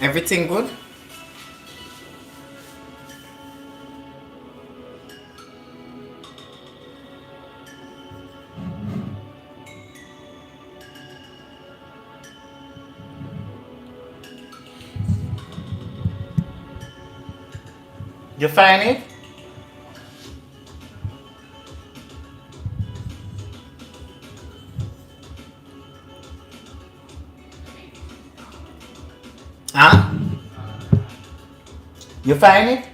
Everything good? You find it? Huh? You find it?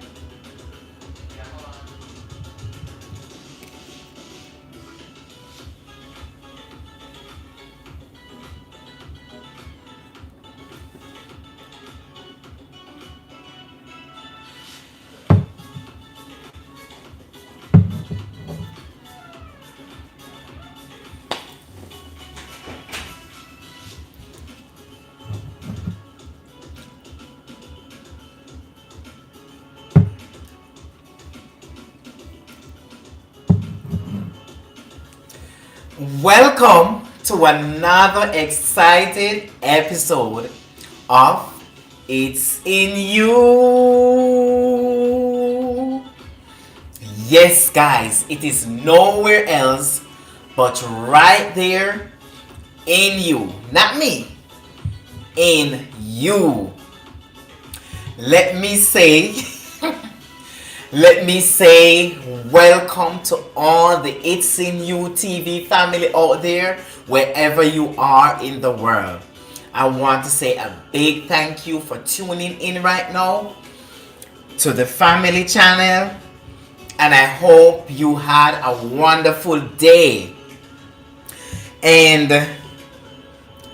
Welcome to another exciting episode of It's in You. Yes, guys, it is nowhere else but right there in you. Not me, in you. Let me say, let me say welcome to all the It's in You TV family out there, wherever you are in the world. I want to say a big thank you for tuning in right now to the family channel, and I hope you had a wonderful day. And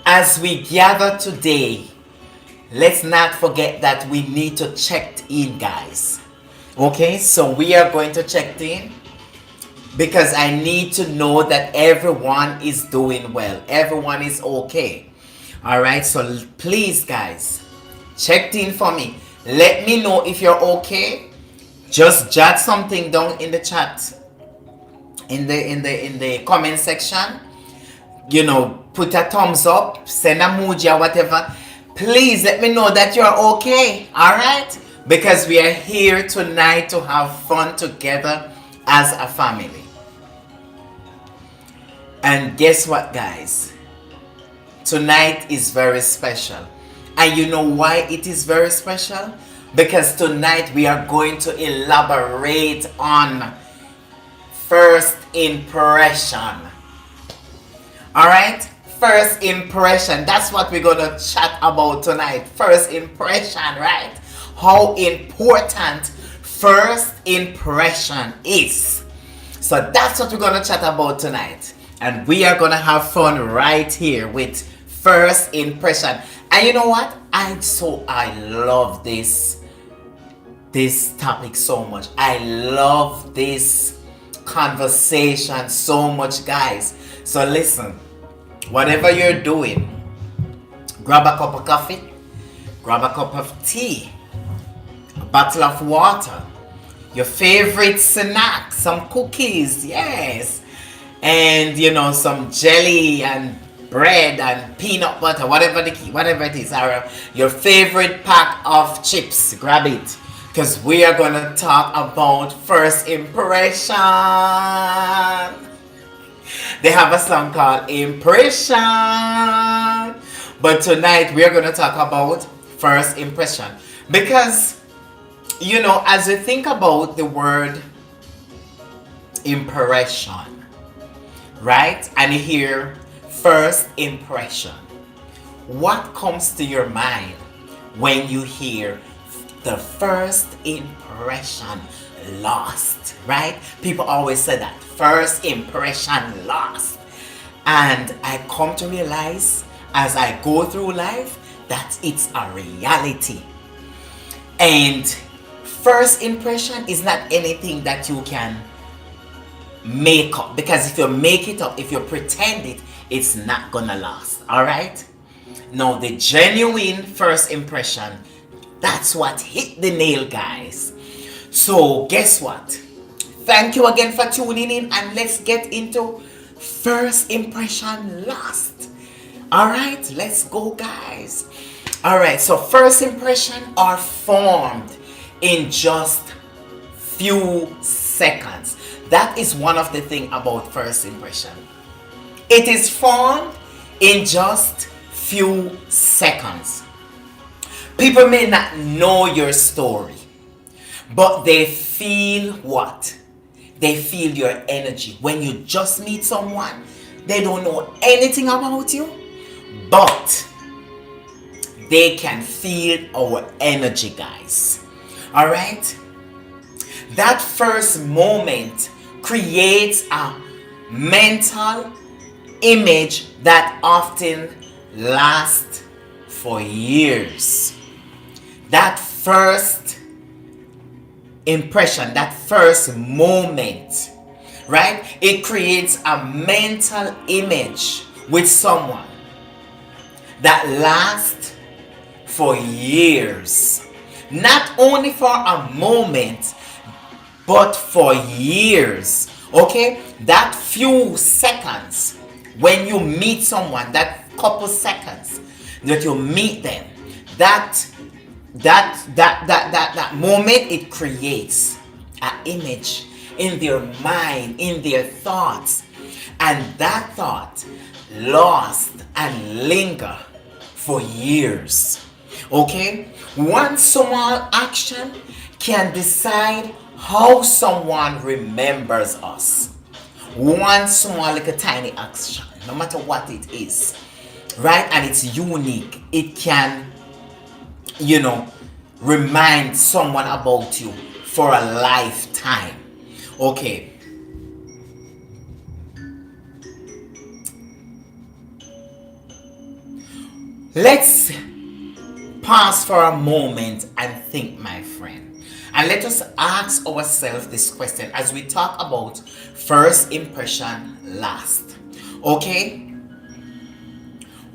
as we gather today, let's not forget that we need to check in, guys. Okay, so we are going to check in because I need to know that everyone is doing well, everyone is okay. All right, so please, guys, check in for me. Let me know if you're okay. Just jot something down in the chat, in the comment section. You know, put a thumbs up, send a emoji or whatever. Please let me know that you're okay. All right, because we are here tonight to have fun together as a family. And guess what, guys? Tonight is very special. And you know why it is very special? Because tonight we are going to elaborate on first impression. Alright? First impression. That's what we're going to chat about tonight. First impression, right? How important first impression is. So that's what we're going to chat about tonight. And we are going to have fun right here with first impression. And you know what? I love this topic so much. I love this conversation so much, guys. So listen, whatever you're doing, grab a cup of coffee, grab a cup of tea, a bottle of water, your favorite snack, some cookies, yes, and you know, some jelly and bread and peanut butter, whatever it is, or your favorite pack of chips, grab it, because we are going to talk about first impression. They have a song called Impression, but tonight we are going to talk about first impression, because you know, as you think about the word impression, right, and you hear first impression, what comes to your mind when you hear the first impression lost, right? People always say that first impression lost, and I come to realize as I go through life that it's a reality. And first impression is not anything that you can make up, because if you make it up, if you pretend it, it's not gonna last. All right, now the genuine first impression, that's what hit the nail, guys. So guess what, thank you again for tuning in, and let's get into first impression lost. All right, let's go, guys. All right, so first impression are formed in just few seconds. That is one of the thing about first impression. It is formed in just few seconds. People may not know your story, but they feel what? They feel your energy. When you just meet someone, they don't know anything about you, but they can feel our energy, guys. All right? That first moment creates a mental image that often lasts for years. That first impression, that first moment, right? It creates a mental image with someone that lasts for years. Not only for a moment, but for years. Okay? That few seconds when you meet someone, that couple seconds that you meet them, that moment, it creates an image in their mind, in their thoughts, and that thought lost and linger for years. Okay? One small action can decide how someone remembers us. One small little tiny action, no matter what it is, right? And it's unique. It can, remind someone about you for a lifetime. Okay. Let's pause for a moment and think, my friend. And let us ask ourselves this question as we talk about first impression last. Okay?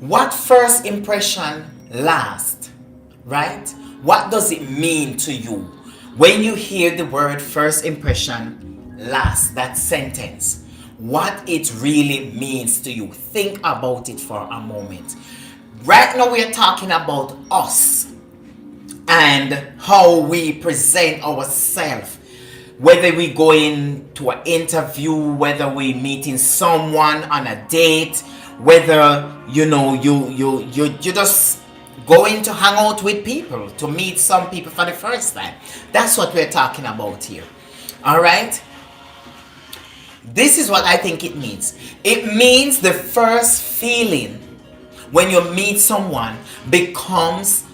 What first impression last? Right? What does it mean to you when you hear the word first impression last, that sentence? What it really means to you. Think about it for a moment. Right now we are talking about us and how we present ourselves, whether we go into an interview, whether we meeting someone on a date, whether you just going to hang out with people, to meet some people for the first time. That's what we're talking about here. All right? This is what I think it means. It means the first feeling when you meet someone becomes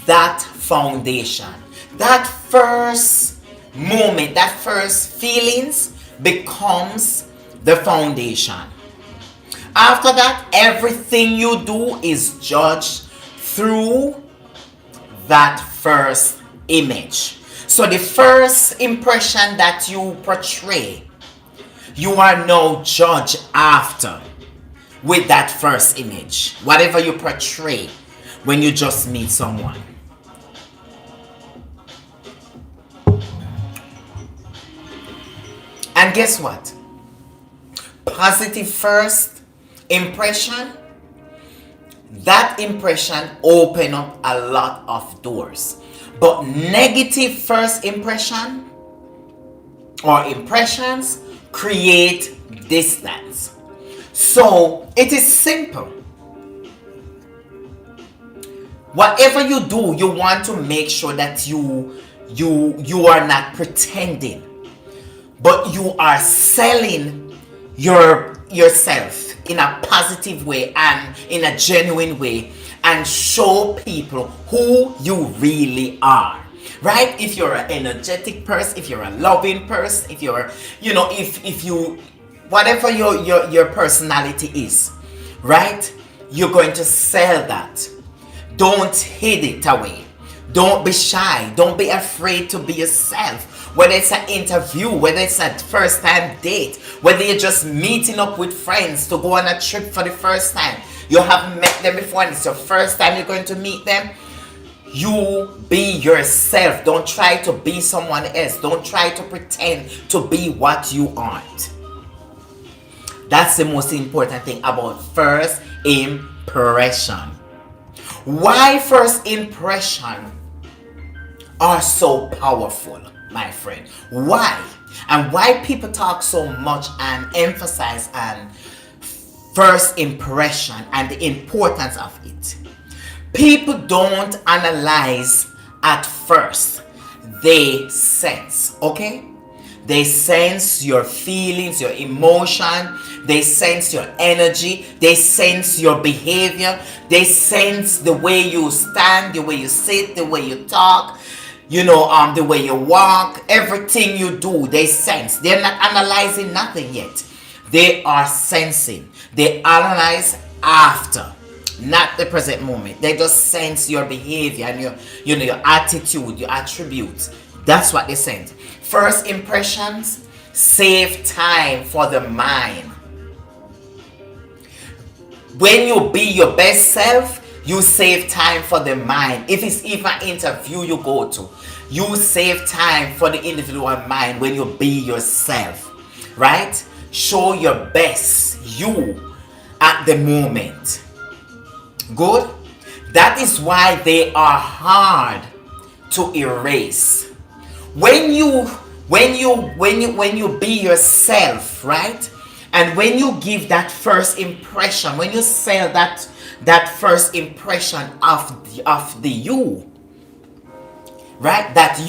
that foundation. That first moment, that first feelings becomes the foundation. After that, everything you do is judged through that first image. So the first impression that you portray, you are now judged after with that first image. Whatever you portray when you just meet someone. And guess what? Positive first impression, that impression open up a lot of doors. But negative first impression or impressions create distance. So it is simple. Whatever you do, you want to make sure that you are not pretending, but you are selling yourself in a positive way and in a genuine way, and show people who you really are. Right? If you're an energetic person, if you're a loving person, if you're, if you, whatever your personality is, right? You're going to sell that. Don't hide it away. Don't be shy. Don't be afraid to be yourself. Whether it's an interview, whether it's a first time date, whether you're just meeting up with friends to go on a trip for the first time. You haven't met them before and it's your first time you're going to meet them. You be yourself. Don't try to be someone else. Don't try to pretend to be what you aren't. That's the most important thing about first impression. Why first impression are so powerful, my friend? Why? And why people talk so much and emphasize on first impression and the importance of it? People don't analyze at first, they sense, okay? They sense your feelings, your emotion, they sense your energy, they sense your behavior, they sense the way you stand, the way you sit, the way you talk, the way you walk, everything you do, they sense. They're not analyzing nothing yet. They are sensing. They analyze after, not the present moment. They just sense your behavior and your attitude, your attributes. That's what they sense. First impressions save time for the mind. When you be your best self, you save time for the mind. If it's even an interview you go to, you save time for the individual mind when you be yourself, right? Show your best you at the moment. Good? That is why they are hard to erase. When you be yourself, right? And when you give that first impression, when you sell that first impression of the you, right? That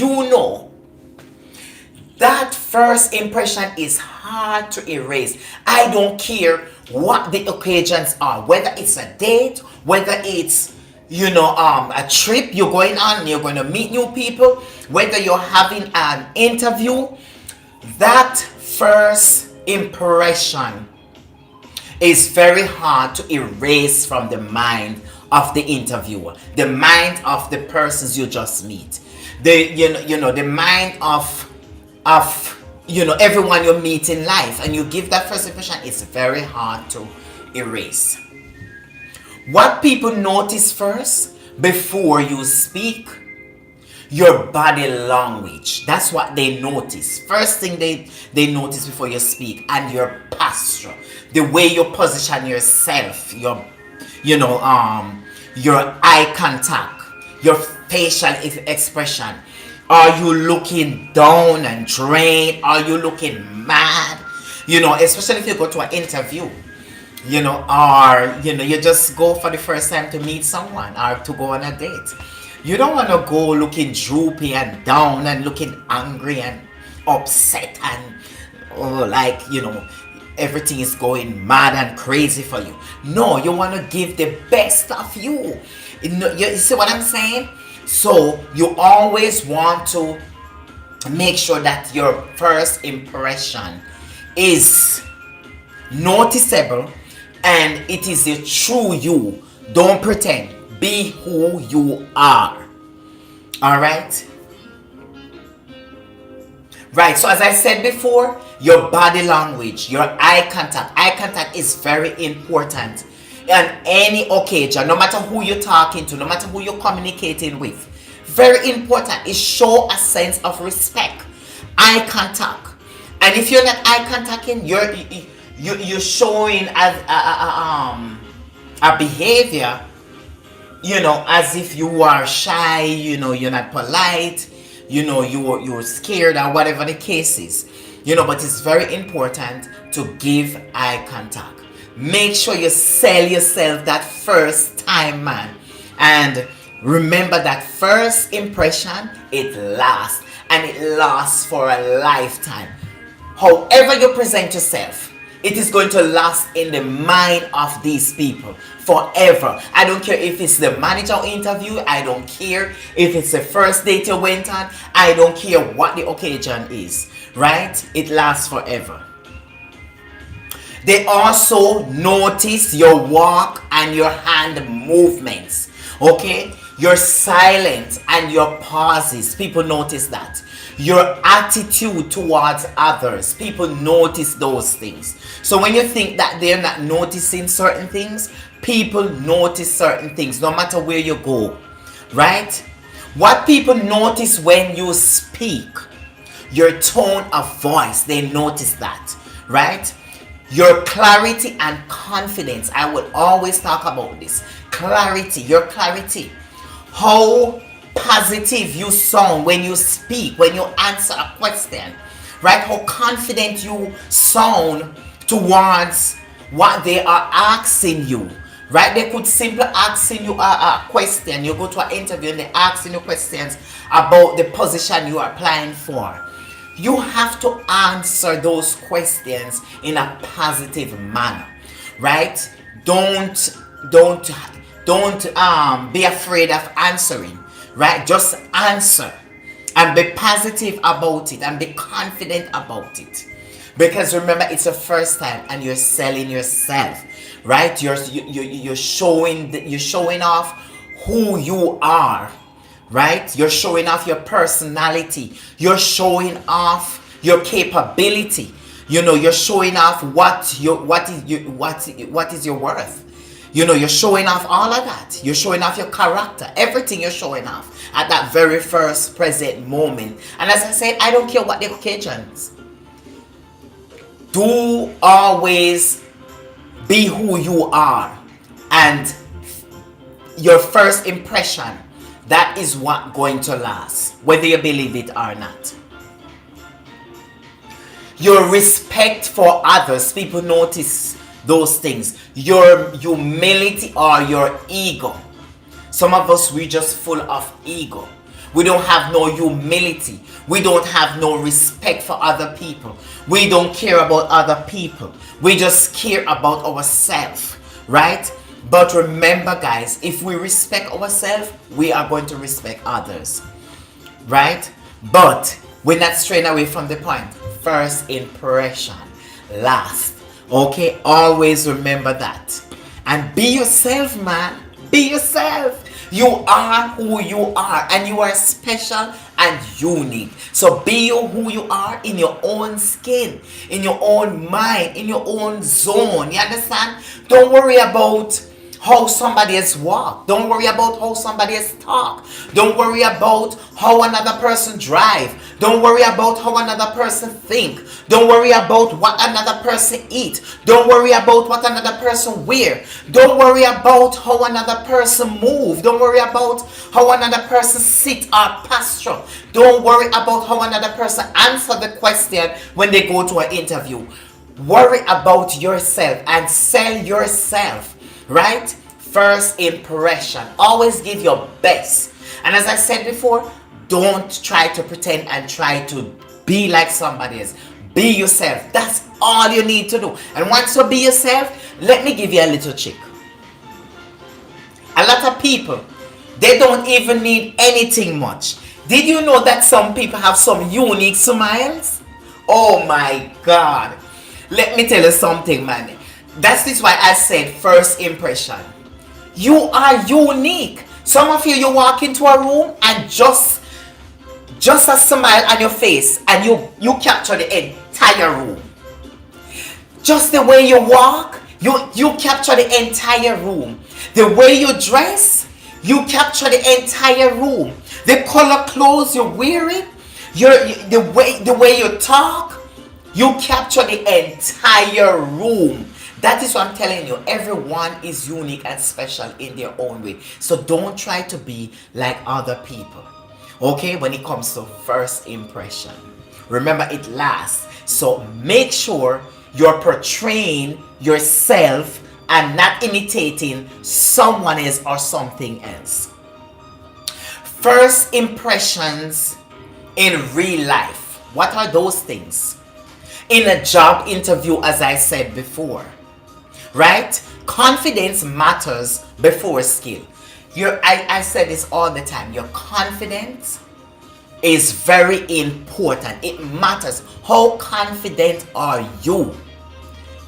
that first impression is hard to erase. I don't care what the occasions are, whether it's a date, whether it's a trip you're going on, you're going to meet new people, whether you're having an interview. That first impression is very hard to erase from the mind of the interviewer, the mind of the persons you just meet, the mind of everyone you meet in life, and you give that first impression. It's very hard to erase. What people notice first before you speak, your body language. That's what they notice. First thing they notice before you speak, and your posture, the way you position yourself, your eye contact, your facial expression. Are you looking down and drained? Are you looking mad? Especially if you go to an interview, or you just go for the first time to meet someone or to go on a date. You don't want to go looking droopy and down and looking angry and upset and everything is going mad and crazy for you. No, you want to give the best of you. You see what I'm saying? So you always want to make sure that your first impression is noticeable and it is a true you. Don't pretend. Be who you are. Alright? Right, so as I said before, your body language, your eye contact. Eye contact is very important on any occasion, no matter who you're talking to, no matter who you're communicating with. Very important. It shows a sense of respect. Eye contact. And if you're not eye contacting, you're showing as a behavior, as if you are shy, you're not polite, you're scared or whatever the case is. But it's very important to give eye contact. Make sure you sell yourself that first time, man. And remember that first impression, it lasts. And it lasts for a lifetime. However you present yourself, it is going to last in the mind of these people forever. I don't care if it's the manager interview. I don't care if it's the first date you went on. I don't care what the occasion is. Right? It lasts forever. They also notice your walk and your hand movements. Okay? Your silence and your pauses. People notice that. Your attitude towards others. People notice those things. So when you think that they're not noticing certain things, people notice certain things no matter where you go. Right? What people notice when you speak, your tone of voice, they notice that. Right? Your clarity and confidence. I will always talk about this. Clarity, your clarity. How positive you sound when you speak, when you answer a question, right? How confident you sound towards what they are asking you, right? They could simply asking you a question. You go to an interview and they're asking you questions about the position you are applying for. You have to answer those questions in a positive manner, right? Don't be afraid of answering, right? Just answer and be positive about it and be confident about it. Because remember, it's the first time and you're selling yourself, right? You're showing off who you are, right? You're showing off your personality. You're showing off your capability. You're showing off what is your worth. You're showing off all of that. You're showing off your character. Everything you're showing off at that very first present moment. And as I said, I don't care what the occasions. Do always be who you are. And your first impression, that is what going to last, whether you believe it or not. Your respect for others, people notice those things. Your humility or your ego. Some of us, we just full of ego. We don't have no humility. We don't have no respect for other people. We don't care about other people. We just care about ourselves, right? But remember, guys, if we respect ourselves, we are going to respect others, right? But we're not straying away from the point. First impression, last. Okay, always remember that. And be yourself, man. Be yourself. You are who you are, and you are special and unique. So be who you are in your own skin, in your own mind, in your own zone. You understand? Don't worry about how somebody has walked. Don't worry about how somebody has talked. Don't worry about how another person drive. Don't worry about how another person think. Don't worry about what another person eat. Don't worry about what another person wear. Don't worry about how another person move. Don't worry about how another person sit or posture. Don't worry about how another person answer the question when they go to an interview. Worry about yourself and sell yourself. Right? First impression. Always give your best. And as I said before, don't try to pretend and try to be like somebody else. Be yourself. That's all you need to do. And once you be yourself, let me give you a little trick. A lot of people, they don't even need anything much. Did you know that some people have some unique smiles? Oh my God. Let me tell you something, man. That's why I said first impression. You are unique. Some of you walk into a room and just a smile on your face and you capture the entire room. Just the way you walk, you capture the entire room. The way you dress, you capture the entire room. The color clothes you're wearing, the way you talk, you capture the entire room. That is what I'm telling you. Everyone is unique and special in their own way. So don't try to be like other people. Okay, when it comes to first impression. Remember, it lasts. So make sure you're portraying yourself and not imitating someone else or something else. First impressions in real life. What are those things? In a job interview, as I said before. Right? Confidence matters before skill. I said this all the time. Your confidence is very important. It matters. How confident are you?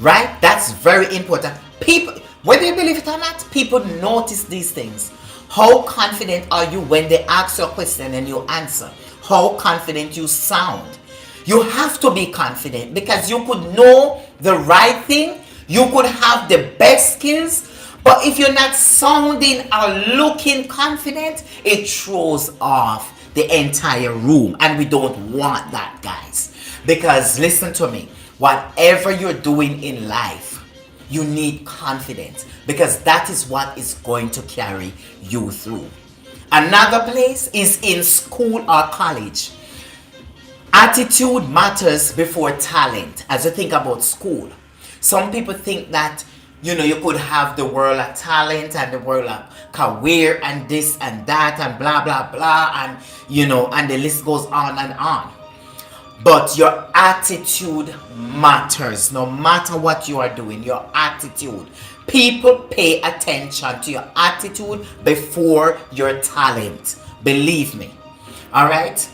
Right? That's very important. People, whether you believe it or not, people notice these things. How confident are you when they ask you a question and you answer? How confident you sound. You have to be confident because you could know the right thing. You could have the best skills, but if you're not sounding or looking confident, it throws off the entire room. And we don't want that, guys. Because listen to me. Whatever you're doing in life, you need confidence because that is what is going to carry you through. Another place is in school or college. Attitude matters before talent. As you think about school, some people think that you could have the world of talent and the world of career and this and that and blah blah blah and and the list goes on and on. But your attitude matters. No matter what you are doing, your attitude. People pay attention to your attitude before your talent. Believe me. All right?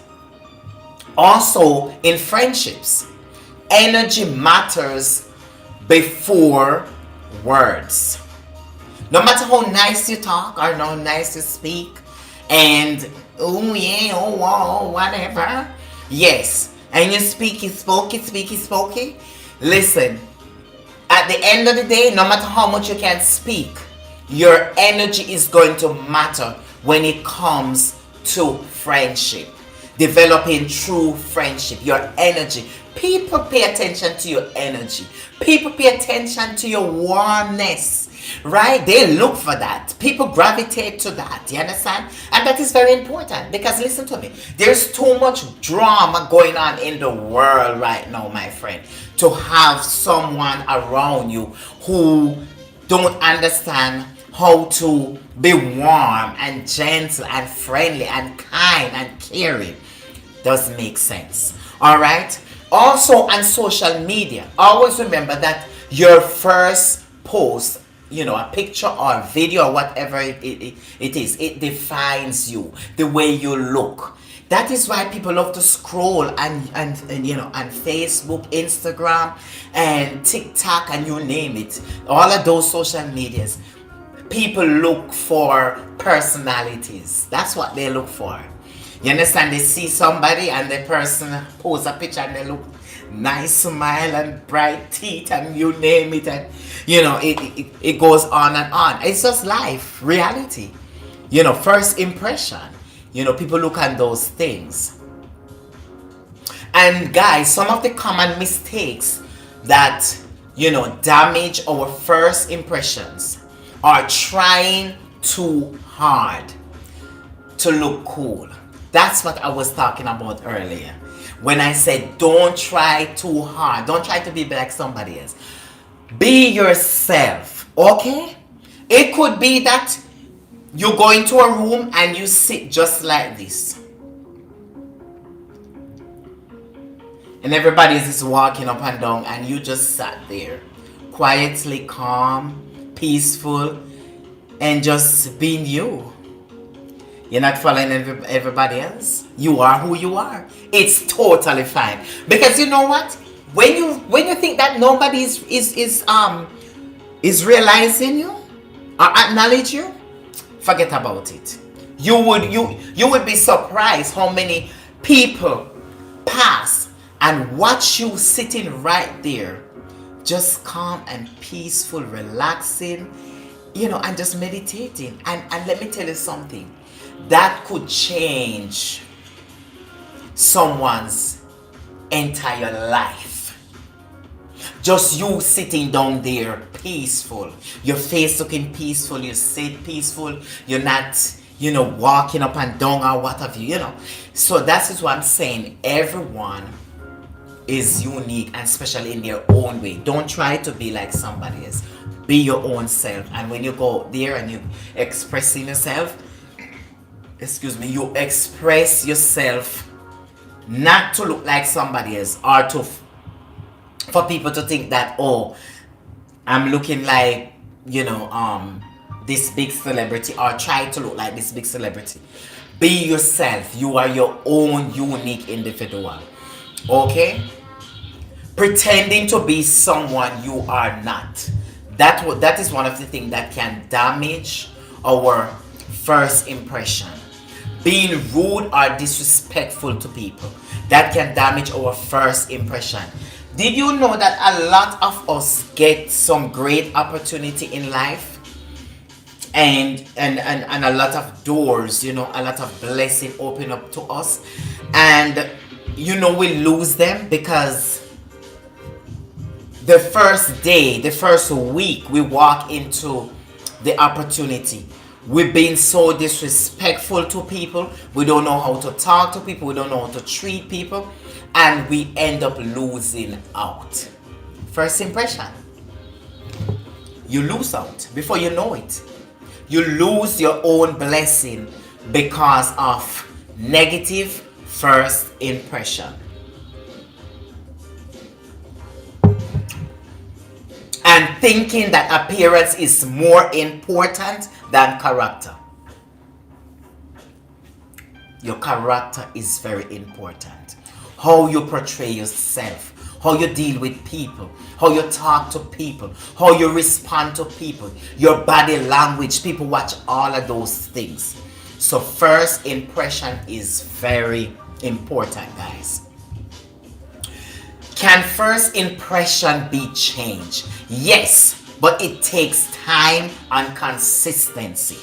Also, in friendships, energy matters before words. No matter how nice you talk or how nice you speak, and oh yeah, oh wow, whatever. Yes, and you speaky, spokey. Listen, at the end of the day, no matter how much you can speak, your energy is going to matter when it comes to friendship. Developing true friendship, your energy. People pay attention to your energy. People pay attention to your warmness, right? They look for that. People gravitate to that. You understand? And that is very important because listen to me. There's too much drama going on in the world right now, my friend, to have someone around you who don't understand how to be warm and gentle and friendly and kind and caring. Doesn't make sense. All right. Also on social media, always remember that your first post, a picture or a video or whatever it is, it defines you, the way you look. That is why people love to scroll and Facebook, Instagram, and TikTok, and you name it. All of those social medias. People look for personalities. That's what they look for. You understand? They see somebody and the person posts a picture and they look nice smile and bright teeth and you name it, and it goes on and on. It's just life, reality. First impression. People look at those things. And guys, some of the common mistakes that damage our first impressions are trying too hard to look cool. That's what I was talking about earlier. When I said don't try too hard. Don't try to be like somebody else. Be yourself. Okay? It could be that you go into a room and you sit just like this. And everybody is just walking up and down and you just sat there. Quietly calm, peaceful, and just being you. You're not following everybody else. You are who you are. It's totally fine. Because you know what? When you think that nobody is realizing you or acknowledge you, forget about it. You would be surprised how many people pass and watch you sitting right there, just calm and peaceful, relaxing, and just meditating. And let me tell you something. That could change someone's entire life. Just you sitting down there peaceful, your face looking peaceful, you sit peaceful, you're not walking up and down or what have you. So that is what I'm saying. Everyone is unique and special in their own way. Don't try to be like somebody else. Be your own self. And when you go there and you expressing yourself, you express yourself not to look like somebody else or for people to think that, oh, I'm looking like, this big celebrity, or try to look like this big celebrity. Be yourself. You are your own unique individual. Okay? Pretending to be someone you are not. That is one of the things that can damage our first impression. Being rude or disrespectful to people, that can damage our first impression. Did you know that a lot of us get some great opportunity in life and a lot of doors, a lot of blessing open up to us, and we lose them because The first day, the first week we walk into the opportunity, we've been so disrespectful to people. We don't know how to talk to people. We don't know how to treat people. And we end up losing out. First impression. You lose out before you know it. You lose your own blessing because of negative first impression. And thinking that appearance is more important than character. Your character is very important. How you portray yourself, how you deal with people, how you talk to people, how you respond to people, your body language. People watch all of those things. So first impression is very important, guys. Can first impression be changed? Yes, but it takes time and consistency.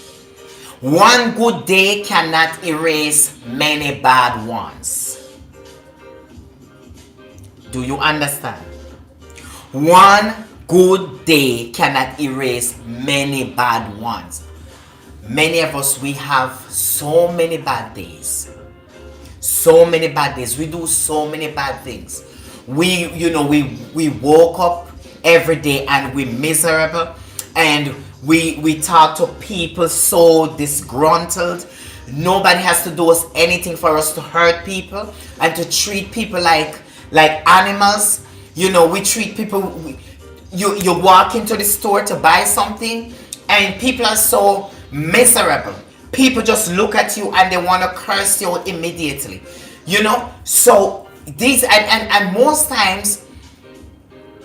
One good day cannot erase many bad ones. Do you understand? One good day cannot erase many bad ones. Many of us, we have so many bad days. So many bad days. We do so many bad things. We woke up every day and we're miserable, and we talk to people so disgruntled. Nobody has to do us anything for us to hurt people and to treat people like animals. We treat people. You walk into the store to buy something, and people are so miserable. People just look at you and they want to curse you immediately. So these and most times,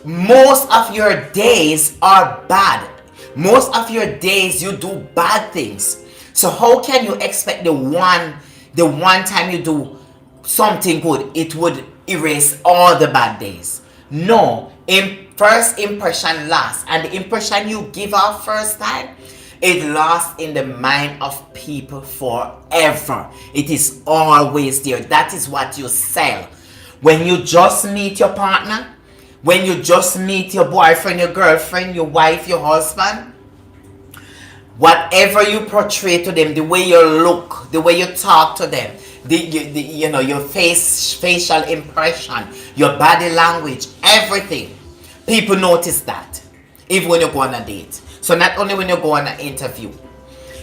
most of your days are bad. Most of your days you do bad things. So how can you expect the one time you do something good, it would erase all the bad days? No. First impression lasts, and the impression you give off first time, it lasts in the mind of people forever. It is always there. That is what you sell. When you just meet your partner, when you just meet your boyfriend, your girlfriend, your wife, your husband, whatever you portray to them, the way you look, the way you talk to them, your facial impression, your body language, everything, people notice that, even when you go on a date. So not only when you go on an interview,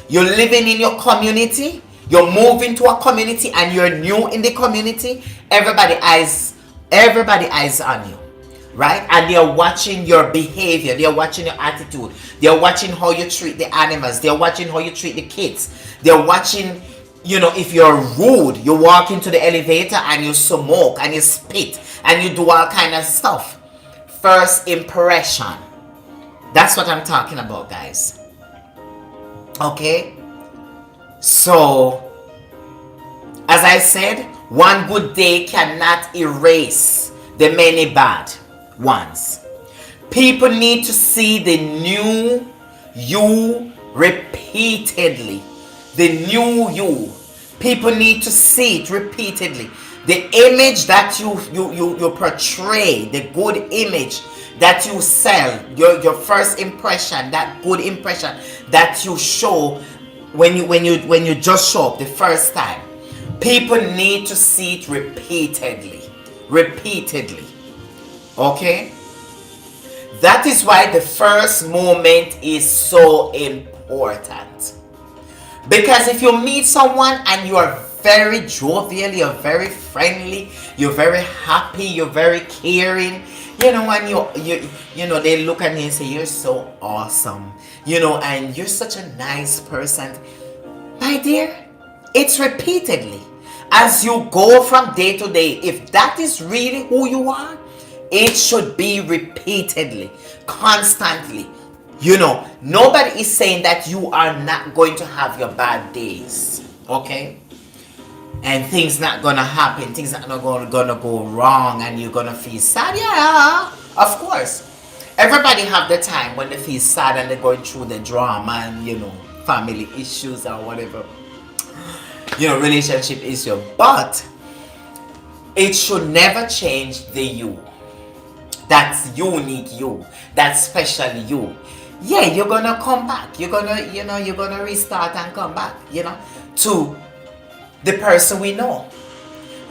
you're living in your community, you're moving to a community, and you're new in the community, everybody eyes on you, right? And they're watching your behavior, they're watching your attitude, they're watching how you treat the animals, they're watching how you treat the kids, they're watching, if you're rude, you walk into the elevator and you smoke and you spit and you do all kind of stuff. First impression. That's what I'm talking about, guys. Okay? So, as I said, one good day cannot erase the many bad ones. People need to see the new you repeatedly. The new you. People need to see it repeatedly. The image that you portray, the good image that you sell, your first impression, that good impression that you show when you just show up the first time. People need to see it repeatedly. Okay? That is why the first moment is so important. Because if you meet someone and you are very jovial, you're very friendly, you're very happy, you're very caring, and they look at you and say, you're so awesome, and you're such a nice person. My dear, it's repeatedly. As you go from day to day, if that is really who you are, it should be repeatedly, constantly. Nobody is saying that you are not going to have your bad days, okay? And things not gonna happen, things not gonna go wrong, and you're gonna feel sad. Yeah, of course. Everybody have the time when they feel sad and they're going through the drama and family issues or whatever, relationship issue. But it should never change the you. that's unique you, that's special you, yeah, you're gonna come back. You're gonna, you're gonna restart and come back, to the person we know,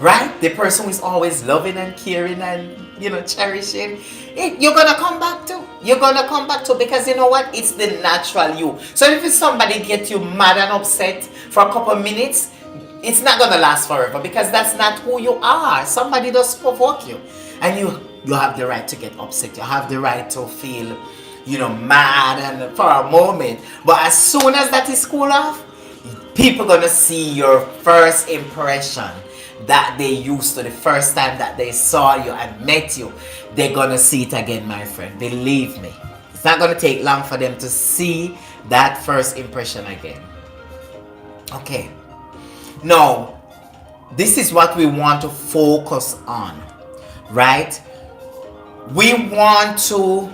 right? The person who is always loving and caring and, cherishing. You're gonna come back to. You're gonna come back to, because you know what? It's the natural you. So if somebody gets you mad and upset for a couple of minutes, it's not gonna last forever, because that's not who you are. Somebody does provoke you, and you have the right to get upset. You have the right to feel, mad and for a moment. But as soon as that is cool off, people gonna see your first impression that they used to the first time that they saw you and met you. They're gonna see it again, my friend. Believe me. It's not gonna take long for them to see that first impression again. Okay. Now, this is what we want to focus on, right? We want to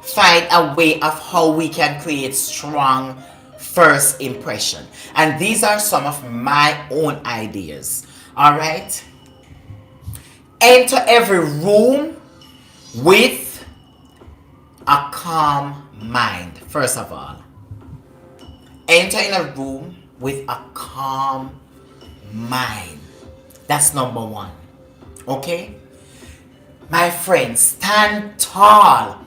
find a way of how we can create strong first impression. And these are some of my own ideas. All right? Enter every room with a calm mind. First of all, enter in a room with a calm mind. That's number one. Okay? My friends, stand tall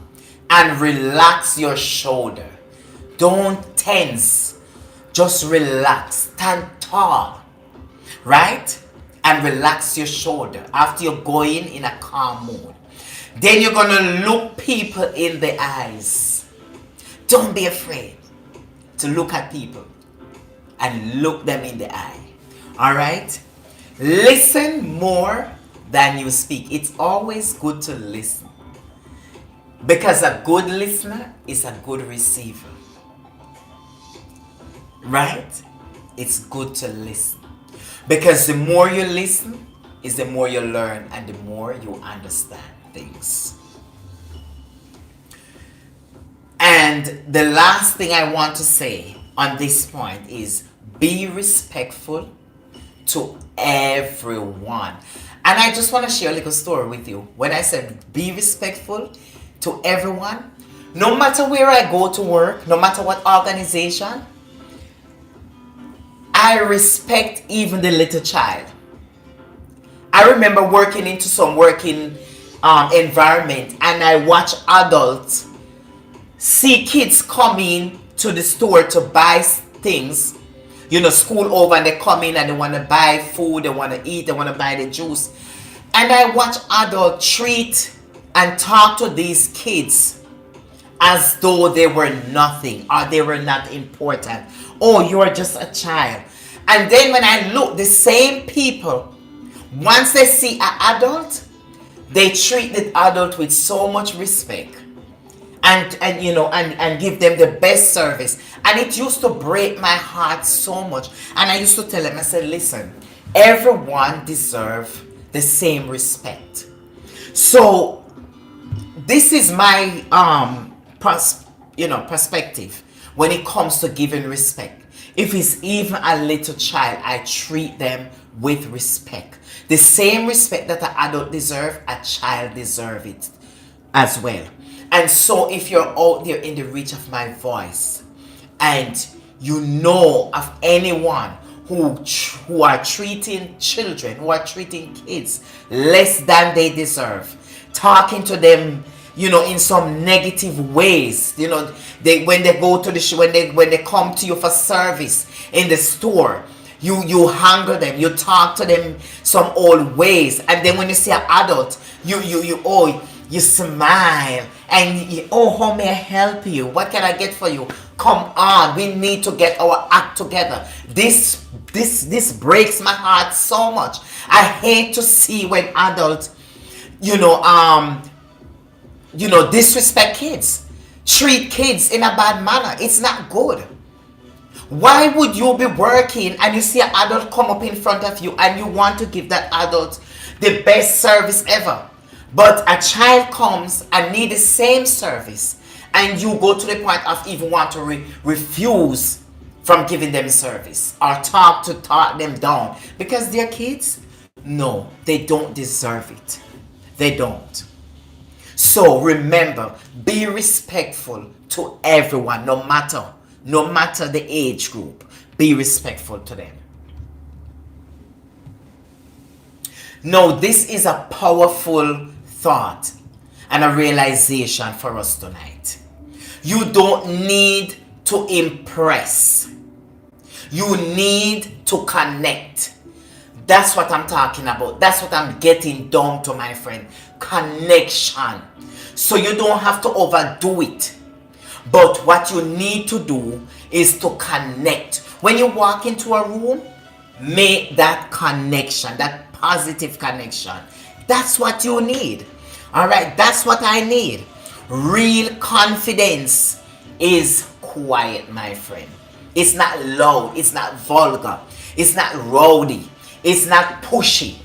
and relax your shoulder. Don't tense. Just relax. Stand tall. Right? And relax your shoulder after you're going in a calm mood. Then you're going to look people in the eyes. Don't be afraid to look at people and look them in the eye. Alright? Listen more than you speak. It's always good to listen, because a good listener is a good receiver. Right? It's good to listen, because the more you listen is the more you learn and the more you understand things. And the last thing I want to say on this point is be respectful to everyone. And I just want to share a little story with you. When I said be respectful to everyone, no matter where I go to work, no matter what organization, I respect even the little child. I remember working into some working environment, and I watch adults see kids coming to the store to buy things, school over, and they come in and they want to buy food, they want to eat, they want to buy the juice. And I watch adults treat and talk to these kids as though they were nothing or they were not important. Oh, you're just a child. And then when I look, the same people, once they see an adult, they treat the adult with so much respect. And give them the best service. And it used to break my heart so much. And I used to tell them, I said, listen, everyone deserves the same respect. So this is my perspective when it comes to giving respect. If it's even a little child, I treat them with respect. The same respect that an adult deserves, a child deserves it as well. And so if you're out there in the reach of my voice and you know of anyone who are treating children, who are treating kids less than they deserve, talking to them, in some negative ways, when they go to the when they come to you for service in the store, you hunger them, you talk to them some old ways, and then when you see an adult, you smile and how may I help you? What can I get for you? Come on, we need to get our act together. This breaks my heart so much. I hate to see when adults, disrespect kids, treat kids in a bad manner. It's not good. Why would you be working and you see an adult come up in front of you and you want to give that adult the best service ever, but a child comes and need the same service and you go to the point of even want to refuse from giving them service or talk them down because they're kids? No, they don't deserve it. They don't. So remember, be respectful to everyone, no matter the age group. Be respectful to them. Now, this is a powerful thought and a realization for us tonight. You don't need to impress. You need to connect. That's what I'm talking about. That's what I'm getting down to, my friend. Connection. So you don't have to overdo it. But what you need to do is to connect. When you walk into a room, make that connection, that positive connection. That's what you need. All right, that's what I need. Real confidence is quiet, my friend. It's not loud, it's not vulgar, it's not rowdy, it's not pushy.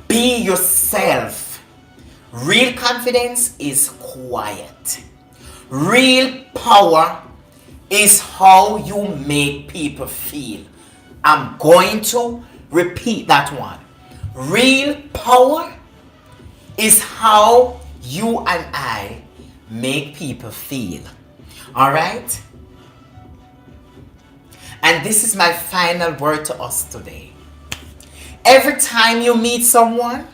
Be yourself. Real confidence is quiet. Real power is how you make people feel. I'm going to repeat that one. Real power is how you and I make people feel. All right? And this is my final word to us today. Every time you meet someone,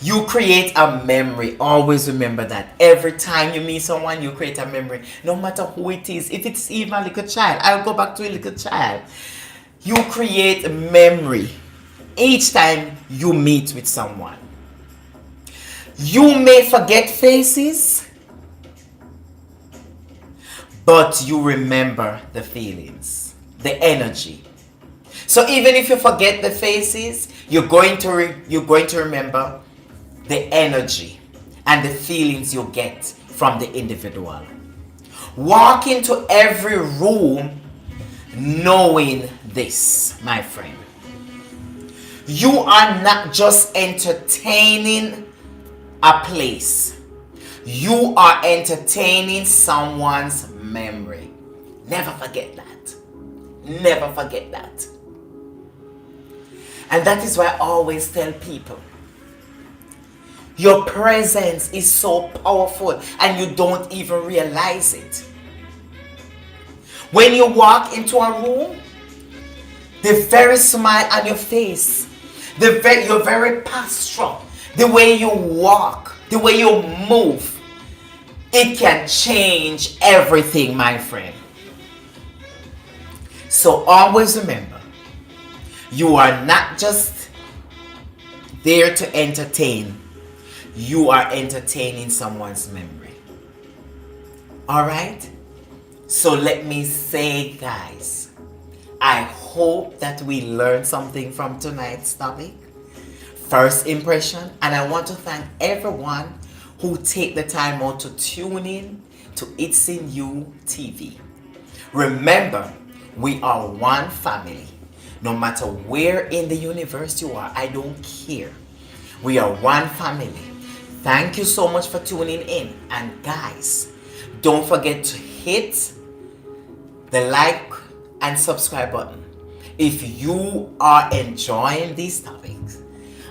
you create a memory. Always remember that. Every time you meet someone, you create a memory. No matter who it is. If it's even a little child. I'll go back to a little child. You create a memory each time you meet with someone. You may forget faces, but you remember the feelings, the energy. So even if you forget the faces, you're going to remember the energy and the feelings you get from the individual. Walk into every room knowing this, my friend. You are not just entertaining a place. You are entertaining someone's memory. Never forget that. Never forget that. And that is why I always tell people, your presence is so powerful and you don't even realize it. When you walk into a room, the very smile on your face, your very posture, the way you walk, the way you move, it can change everything, my friend. So always remember, you are not just there to entertain. You are entertaining someone's memory. Alright? So let me say, guys, I hope that we learned something from tonight's topic. First impression. And I want to thank everyone who take the time out to tune in to It's in You TV. Remember, we are one family. No matter where in the universe you are, I don't care. We are one family. Thank you so much for tuning in. And guys, don't forget to hit the like and subscribe button if you are enjoying these topics.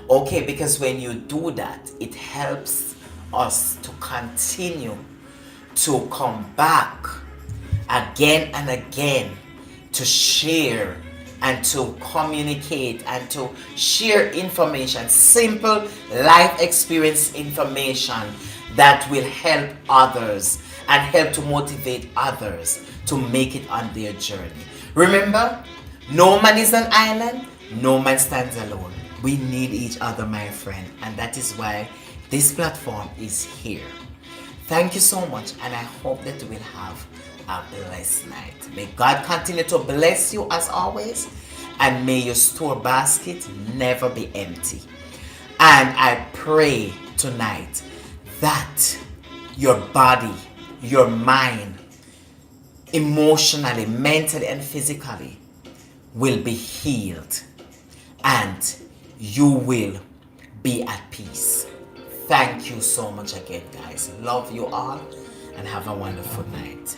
Okay, because when you do that, it helps us to continue to come back again and again to share and to communicate and to share information, simple life experience information that will help others and help to motivate others to make it on their journey. Remember, no man is an island, no man stands alone. We need each other, my friend, and that is why this platform is here. Thank you so much, and I hope that you will have a blessed night. May God continue to bless you as always, and may your store basket never be empty. And I pray tonight that your body, your mind, emotionally, mentally, and physically will be healed, and you will be at peace. Thank you so much again, guys. Love you all, and have a wonderful night.